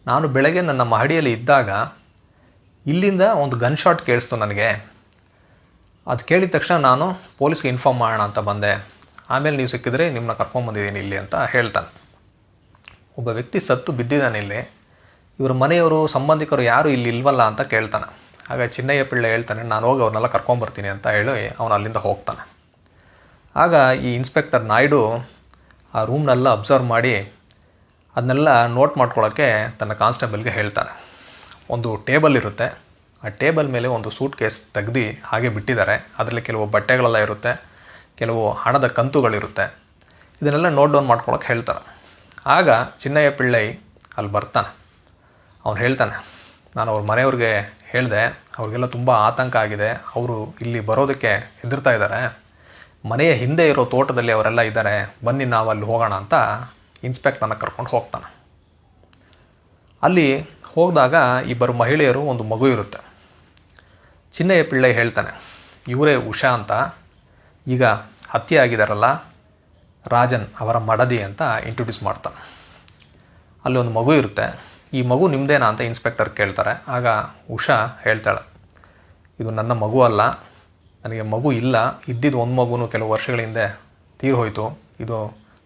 ನಾನು ಬೆಳಗ್ಗೆ ನನ್ನ ಮಹಡಿಯಲ್ಲಿ ಇದ್ದಾಗ ಇಲ್ಲಿಂದ ಒಂದು ಗನ್ ಶಾಟ್ ಕೇಳಿಸ್ತು ನನಗೆ. ಅದು ಕೇಳಿದ ತಕ್ಷಣ ನಾನು ಪೊಲೀಸ್ಗೆ ಇನ್ಫಾರ್ಮ್ ಮಾಡೋಣ ಅಂತ ಬಂದೆ. ಆಮೇಲೆ ನೀವು ಸಿಕ್ಕಿದ್ರೆ ನಿಮ್ಮನ್ನ ಕರ್ಕೊಂಬಂದಿದ್ದೀನಿ ಇಲ್ಲಿ ಅಂತ ಹೇಳ್ತಾನೆ. ಒಬ್ಬ ವ್ಯಕ್ತಿ ಸತ್ತು ಬಿದ್ದಿದ್ದಾನೆ ಇಲ್ಲಿ, ಇವ್ರ ಮನೆಯವರು ಸಂಬಂಧಿಕರು ಯಾರು ಇಲ್ಲಿ ಇಲ್ವಲ್ಲ ಅಂತ ಕೇಳ್ತಾನೆ. ಆಗ ಚಿನ್ನಯ್ಯ ಪಿಳ್ಳೆ ಹೇಳ್ತಾನೆ, ನಾನು ಹೋಗಿ ಅವ್ರನ್ನೆಲ್ಲ ಕರ್ಕೊಂಬರ್ತೀನಿ ಅಂತ ಹೇಳಿ ಅವನು ಅಲ್ಲಿಂದ ಹೋಗ್ತಾನೆ. ಆಗ ಈ ಇನ್ಸ್ಪೆಕ್ಟರ್ ನಾಯ್ಡು ಆ ರೂಮ್ನೆಲ್ಲ ಅಬ್ಸರ್ವ್ ಮಾಡಿ ಅದನ್ನೆಲ್ಲ ನೋಟ್ ಮಾಡ್ಕೊಳ್ಳೋಕ್ಕೆ ತನ್ನ ಕಾನ್ಸ್ಟೇಬಲ್ಗೆ ಹೇಳ್ತಾನೆ. ಒಂದು ಟೇಬಲ್ ಇರುತ್ತೆ, ಆ ಟೇಬಲ್ ಮೇಲೆ ಒಂದು ಸೂಟ್ ಕೇಸ್ ತೆಗ್ದು ಹಾಗೆ ಬಿಟ್ಟಿದ್ದಾರೆ. ಅದರಲ್ಲಿ ಕೆಲವು ಬಟ್ಟೆಗಳೆಲ್ಲ ಇರುತ್ತೆ, ಕೆಲವು ಹಣದ ಕಂತುಗಳಿರುತ್ತೆ. ಇದನ್ನೆಲ್ಲ ನೋಟ್ ಡೌನ್ ಮಾಡ್ಕೊಳ್ಳೋಕೆ ಹೇಳ್ತಾರೆ. ಆಗ ಚಿನ್ನಯ್ಯ ಪಿಳ್ಳೈ ಅಲ್ಲಿ ಬರ್ತಾನೆ. ಅವ್ನು ಹೇಳ್ತಾನೆ, ನಾನು ಅವ್ರ ಮನೆಯವ್ರಿಗೆ ಹೇಳಿದೆ, ಅವ್ರಿಗೆಲ್ಲ ತುಂಬ ಆತಂಕ ಆಗಿದೆ, ಅವರು ಇಲ್ಲಿ ಬರೋದಕ್ಕೆ ಹೆದರ್ತಾ ಇದ್ದಾರೆ, ಮನೆಯ ಹಿಂದೆ ಇರೋ ತೋಟದಲ್ಲಿ ಅವರೆಲ್ಲ ಇದ್ದಾರೆ, ಬನ್ನಿ ನಾವು ಅಲ್ಲಿ ಹೋಗೋಣ ಅಂತ ಇನ್ಸ್ಪೆಕ್ಟರ್ನ ಕರ್ಕೊಂಡು ಹೋಗ್ತಾನೆ. ಅಲ್ಲಿ ಹೋಗಿದಾಗ ಇಬ್ಬರು ಮಹಿಳೆಯರು, ಒಂದು ಮಗು ಇರುತ್ತೆ. ಚಿನ್ನಯ್ಯ ಪಿಳ್ಳೈ ಹೇಳ್ತಾನೆ, ಇವರೇ ಉಷಾ ಅಂತ, ಈಗ ಹತ್ಯೆ ಆಗಿದಾರಲ್ಲ ರಾಜನ್ ಅವರ ಮಡದಿ ಅಂತ ಇಂಟ್ರೊಡ್ಯೂಸ್ ಮಾಡ್ತಾನೆ. ಅಲ್ಲಿ ಒಂದು ಮಗು ಇರುತ್ತೆ. ಈ ಮಗು ನಿಮ್ಮದೇನಾ ಅಂತ ಇನ್ಸ್ಪೆಕ್ಟರ್ ಕೇಳ್ತಾರೆ. ಆಗ ಉಷಾ ಹೇಳ್ತಾಳೆ, ಇದು ನನ್ನ ಮಗು ಅಲ್ಲ, ನನಗೆ ಮಗು ಇಲ್ಲ, ಇದ್ದಿದ್ದು ಒಂದು ಮಗುನು ಕೆಲವು ವರ್ಷಗಳ ಹಿಂದೆ ತೀರಿ ಹೋಯಿತು, ಇದು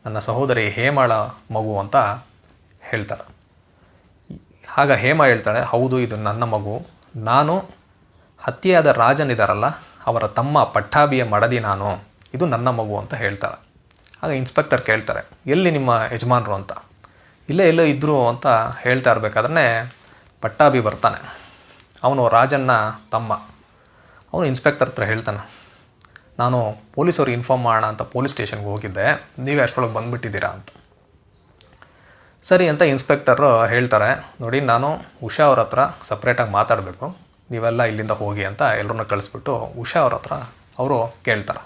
ನನ್ನ ಸಹೋದರಿ ಹೇಮಾಳ ಮಗು ಅಂತ ಹೇಳ್ತಾಳೆ. ಆಗ ಹೇಮ ಹೇಳ್ತಾಳೆ, ಹೌದು ಇದು ನನ್ನ ಮಗು, ನಾನು ಹತ್ಯೆಯಾದ ರಾಜನ್ ಇದ್ದಾರಲ್ಲ ಅವರ ತಮ್ಮ ಪಟ್ಟಾಭಿಯ ಮಡದಿ ನಾನು, ಇದು ನನ್ನ ಮಗು ಅಂತ ಹೇಳ್ತಾಳೆ. ಆಗ ಇನ್ಸ್ಪೆಕ್ಟರ್ ಕೇಳ್ತಾರೆ, ಎಲ್ಲಿ ನಿಮ್ಮ ಯಜಮಾನರು ಅಂತ. ಇಲ್ಲೇ ಎಲ್ಲೋ ಇದ್ದರು ಅಂತ ಹೇಳ್ತಾ ಇರಬೇಕಾದ್ರೆ ಪಟ್ಟಾಭಿ ಬರ್ತಾನೆ. ಅವನು ರಾಜನ್ನ ತಮ್ಮ. ಅವನು ಇನ್ಸ್ಪೆಕ್ಟರ್ ಹತ್ರ ಹೇಳ್ತಾನೆ, ನಾನು ಪೊಲೀಸವ್ರಿಗೆ ಇನ್ಫಾರ್ಮ್ ಮಾಡೋಣ ಅಂತ ಪೊಲೀಸ್ ಸ್ಟೇಷನ್ಗೆ ಹೋಗಿದ್ದೆ, ನೀವೇ ಅಷ್ಟರೊಳಗೆ ಬಂದುಬಿಟ್ಟಿದ್ದೀರಾ ಅಂತ. ಸರಿ ಅಂತ ಇನ್ಸ್ಪೆಕ್ಟರು ಹೇಳ್ತಾರೆ, ನೋಡಿ ನಾನು ಉಷಾ ಅವ್ರ ಹತ್ರ ಸಪ್ರೇಟಾಗಿ ಮಾತಾಡಬೇಕು, ನೀವೆಲ್ಲ ಇಲ್ಲಿಂದ ಹೋಗಿ ಅಂತ ಎಲ್ಲರನ್ನ ಕಳಿಸ್ಬಿಟ್ಟು ಉಷಾ ಅವ್ರ ಹತ್ರ ಅವರು ಕೇಳ್ತಾರೆ.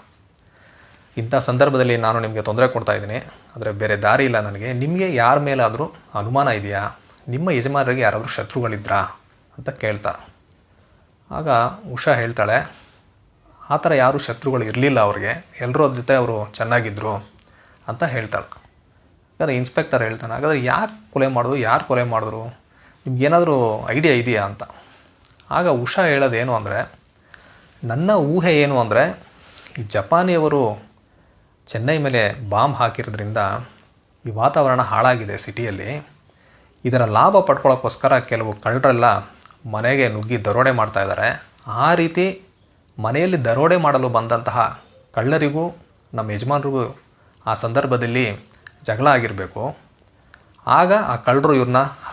ಇಂಥ ಸಂದರ್ಭದಲ್ಲಿ ನಾನು ನಿಮಗೆ ತೊಂದರೆ ಕೊಡ್ತಾಯಿದ್ದೀನಿ, ಆದರೆ ಬೇರೆ ದಾರಿ ಇಲ್ಲ ನನಗೆ, ನಿಮಗೆ ಯಾರ ಮೇಲಾದರೂ ಅನುಮಾನ ಇದೆಯಾ, ನಿಮ್ಮ ಯಜಮಾನರಿಗೆ ಯಾರಾದರೂ ಶತ್ರುಗಳಿದ್ರಾ ಅಂತ ಕೇಳ್ತಾರೆ. ಆಗ ಉಷಾ ಹೇಳ್ತಾಳೆ, ಆ ಥರ ಯಾರೂ ಶತ್ರುಗಳು ಇರಲಿಲ್ಲ ಅವ್ರಿಗೆ, ಎಲ್ಲರೂ ಅದ್ರ ಜೊತೆ ಅವರು ಚೆನ್ನಾಗಿದ್ದರು ಅಂತ ಹೇಳ್ತಾಳೆ. ಯಾಕಂದರೆ ಇನ್ಸ್ಪೆಕ್ಟರ್ ಹೇಳ್ತಾನೆ, ಹಾಗಾದರೆ ಯಾಕೆ ಕೊಲೆ ಮಾಡೋದು, ಯಾರು ಕೊಲೆ ಮಾಡಿದ್ರು, ನಿಮ್ಗೇನಾದರೂ ಐಡಿಯಾ ಇದೆಯಾ ಅಂತ. ಆಗ ಉಷಾ ಹೇಳೋದೇನು ಅಂದರೆ, ನನ್ನ ಊಹೆ ಏನು ಅಂದರೆ, ಈ ಜಪಾನಿಯವರು ಚೆನ್ನೈ ಮೇಲೆ ಬಾಂಬ್ ಹಾಕಿರೋದ್ರಿಂದ ಈ ವಾತಾವರಣ ಹಾಳಾಗಿದೆ ಸಿಟಿಯಲ್ಲಿ, ಇದರ ಲಾಭ ಪಡ್ಕೊಳ್ಳೋಕ್ಕೋಸ್ಕರ ಕೆಲವು ಕಳ್ಳರೆಲ್ಲ ಮನೆಗೆ ನುಗ್ಗಿ ದರೋಡೆ ಮಾಡ್ತಾಯಿದ್ದಾರೆ. ಆ ರೀತಿ ಮನೆಯಲ್ಲಿ ದರೋಡೆ ಮಾಡಲು ಬಂದಂತಹ ಕಳ್ಳರಿಗೂ ನಮ್ಮ ಯಜಮಾನರಿಗೂ ಆ ಸಂದರ್ಭದಲ್ಲಿ ಜಗಳ ಆಗಿರಬೇಕು. ಆಗ ಆ ಕಳ್ಳರು ಇವ್ರನ್ನ